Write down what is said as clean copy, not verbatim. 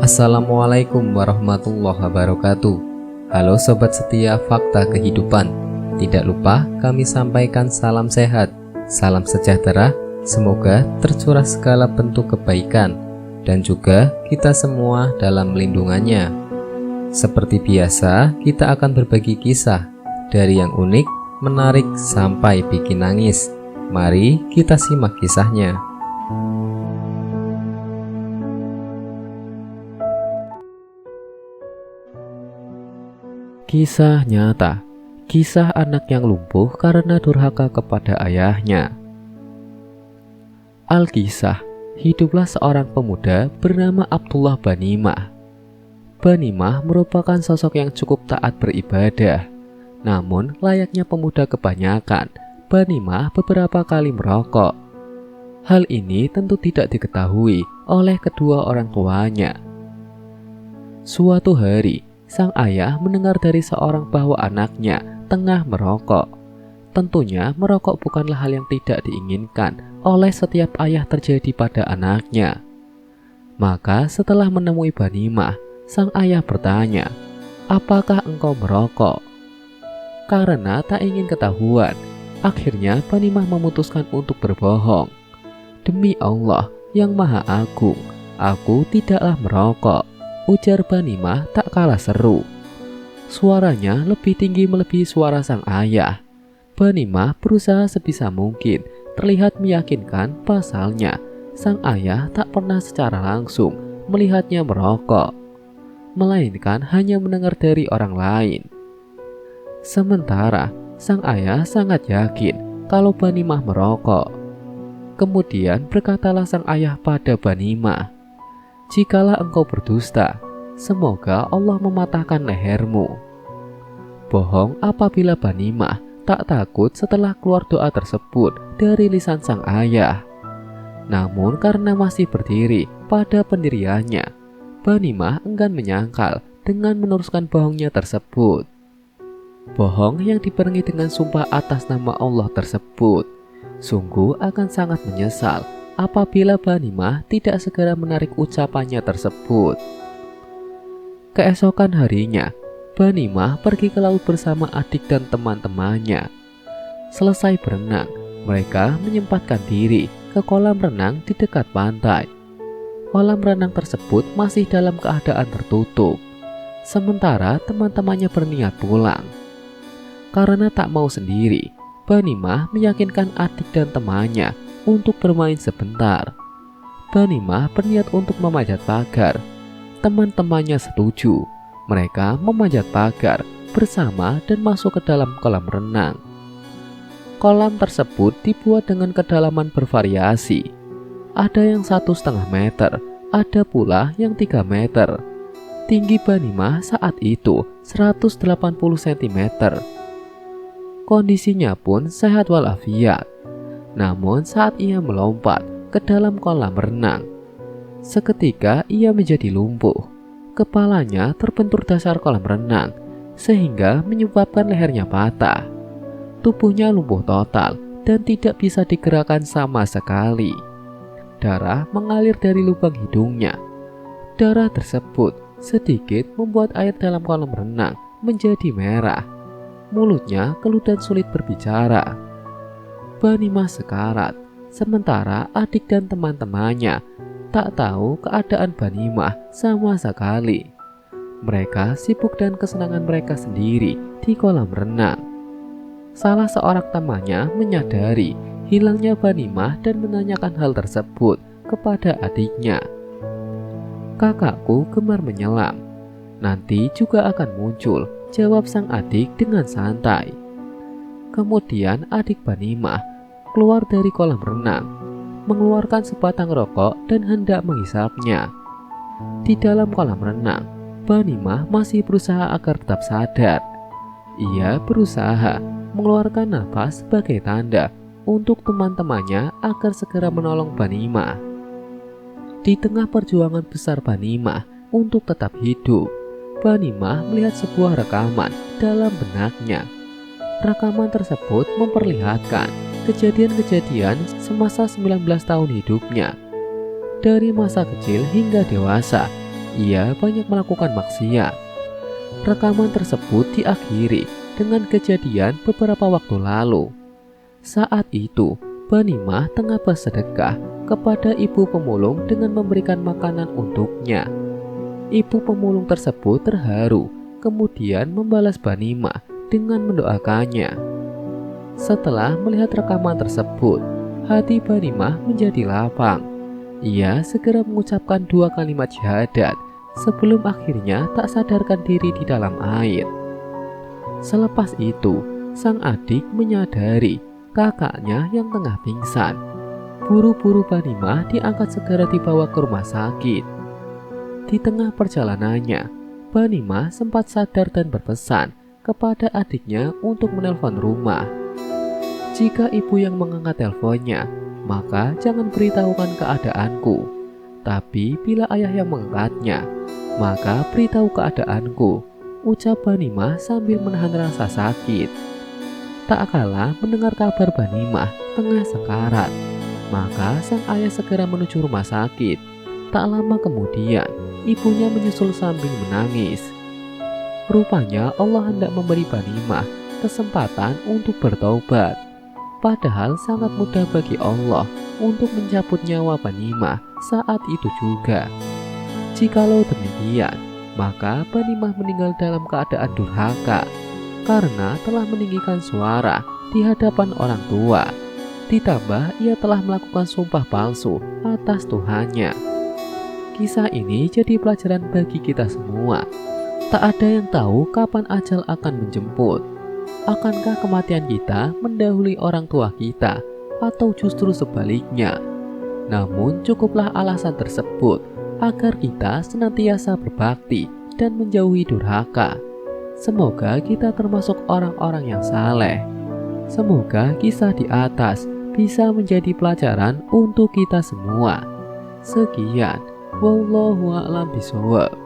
Assalamualaikum warahmatullahi wabarakatuh. Halo sobat setia Fakta Kehidupan. Tidak lupa kami sampaikan salam sehat, salam sejahtera. Semoga tercurah segala bentuk kebaikan dan juga kita semua dalam lindungannya. Seperti biasa, kita akan berbagi kisah dari yang unik, menarik sampai bikin nangis. Mari kita simak kisahnya. Kisah nyata. Kisah anak yang lumpuh karena durhaka kepada ayahnya. Alkisah, hiduplah seorang pemuda bernama Abdullah Banimah. Banimah merupakan sosok yang cukup taat beribadah. Namun layaknya pemuda kebanyakan, Banimah beberapa kali merokok. Hal ini tentu tidak diketahui oleh kedua orang tuanya. Suatu hari, sang ayah mendengar dari seorang bahwa anaknya tengah merokok. Tentunya merokok bukanlah hal yang tidak diinginkan oleh setiap ayah terjadi pada anaknya. Maka setelah menemui Banimah, sang ayah bertanya, "Apakah engkau merokok?" Karena tak ingin ketahuan, akhirnya Banimah memutuskan untuk berbohong. "Demi Allah yang Maha Agung, aku tidaklah merokok," ujar Banimah tak kalah seru. Suaranya lebih tinggi melebihi suara sang ayah. Banimah berusaha sebisa mungkin terlihat meyakinkan, pasalnya sang ayah tak pernah secara langsung melihatnya merokok, melainkan hanya mendengar dari orang lain. Sementara sang ayah sangat yakin kalau Banimah merokok. Kemudian berkatalah sang ayah pada Banimah, "Jikalau engkau berdusta, semoga Allah mematahkan lehermu." Bohong apabila Banimah tak takut setelah keluar doa tersebut dari lisan sang ayah. Namun karena masih berdiri pada pendiriannya, Banimah enggan menyangkal dengan meneruskan bohongnya tersebut. Bohong yang dibarengi dengan sumpah atas nama Allah tersebut sungguh akan sangat menyesal apabila Banimah tidak segera menarik ucapannya tersebut. Keesokan harinya, Banimah pergi ke laut bersama adik dan teman-temannya. Selesai berenang, mereka menyempatkan diri ke kolam renang di dekat pantai. Kolam renang tersebut masih dalam keadaan tertutup, sementara teman-temannya berniat pulang. Karena tak mau sendiri, Banimah meyakinkan adik dan temannya untuk bermain sebentar. Banimah berniat untuk memanjat pagar. Teman-temannya setuju. Mereka memanjat pagar bersama dan masuk ke dalam kolam renang. Kolam tersebut dibuat dengan kedalaman bervariasi. Ada yang 1,5 meter, ada pula yang 3 meter. Tinggi Banimah saat itu 180 cm. Kondisinya pun sehat walafiat. Namun saat ia melompat ke dalam kolam renang, seketika ia menjadi lumpuh. Kepalanya terbentur dasar kolam renang sehingga menyebabkan lehernya patah. Tubuhnya lumpuh total dan tidak bisa digerakkan sama sekali. Darah mengalir dari lubang hidungnya. Darah tersebut sedikit membuat air dalam kolam renang menjadi merah. Mulutnya keluh dan sulit berbicara. Banimah sekarat, sementara adik dan teman-temannya tak tahu keadaan Banimah sama sekali. Mereka sibuk dengan kesenangan mereka sendiri di kolam renang. Salah seorang temannya menyadari hilangnya Banimah dan menanyakan hal tersebut kepada adiknya. "Kakakku gemar menyelam, nanti juga akan muncul," jawab sang adik dengan santai. Kemudian adik Banimah keluar dari kolam renang, mengeluarkan sebatang rokok dan hendak menghisapnya. Di dalam kolam renang, Banimah masih berusaha agar tetap sadar. Ia berusaha mengeluarkan nafas sebagai tanda untuk teman-temannya agar segera menolong Banimah. Di tengah perjuangan besar Banimah untuk tetap hidup, Banimah melihat sebuah rekaman dalam benaknya. Rekaman tersebut memperlihatkan kejadian-kejadian semasa 19 tahun hidupnya. Dari masa kecil hingga dewasa, ia banyak melakukan maksiat. Rekaman tersebut diakhiri dengan kejadian beberapa waktu lalu. Saat itu, Banimah tengah bersedekah kepada ibu pemulung dengan memberikan makanan untuknya. Ibu pemulung tersebut terharu, kemudian membalas Banimah dengan mendoakannya. Setelah melihat rekaman tersebut, hati Banimah menjadi lapang. Ia segera mengucapkan 2 kalimat syahadat sebelum akhirnya tak sadarkan diri di dalam air. Selepas itu, sang adik menyadari kakaknya yang tengah pingsan. Buru-buru Banimah diangkat segera dibawa ke rumah sakit. Di tengah perjalanannya, Banimah sempat sadar dan berpesan kepada adiknya untuk menelpon rumah. Jika ibu yang mengangkat teleponnya, maka jangan beritahukan keadaanku. Tapi bila ayah yang mengangkatnya, maka beritahu keadaanku, ucap Banimah sambil menahan rasa sakit. Tak kalah mendengar kabar Banimah tengah sekarat, maka sang ayah segera menuju rumah sakit. Tak lama kemudian, ibunya menyusul sambil menangis. Rupanya Allah hendak memberi Banimah kesempatan untuk bertobat. Padahal sangat mudah bagi Allah untuk mencabut nyawa Banimah saat itu juga. Jikalau demikian, maka Banimah meninggal dalam keadaan durhaka karena telah meninggikan suara di hadapan orang tua. Ditambah ia telah melakukan sumpah palsu atas Tuhannya. Kisah ini jadi pelajaran bagi kita semua. Tak ada yang tahu kapan ajal akan menjemput. Akankah kematian kita mendahului orang tua kita atau justru sebaliknya? Namun cukuplah alasan tersebut agar kita senantiasa berbakti dan menjauhi durhaka. Semoga kita termasuk orang-orang yang saleh. Semoga kisah di atas bisa menjadi pelajaran untuk kita semua. Sekian, wallahu a'lam bishawab.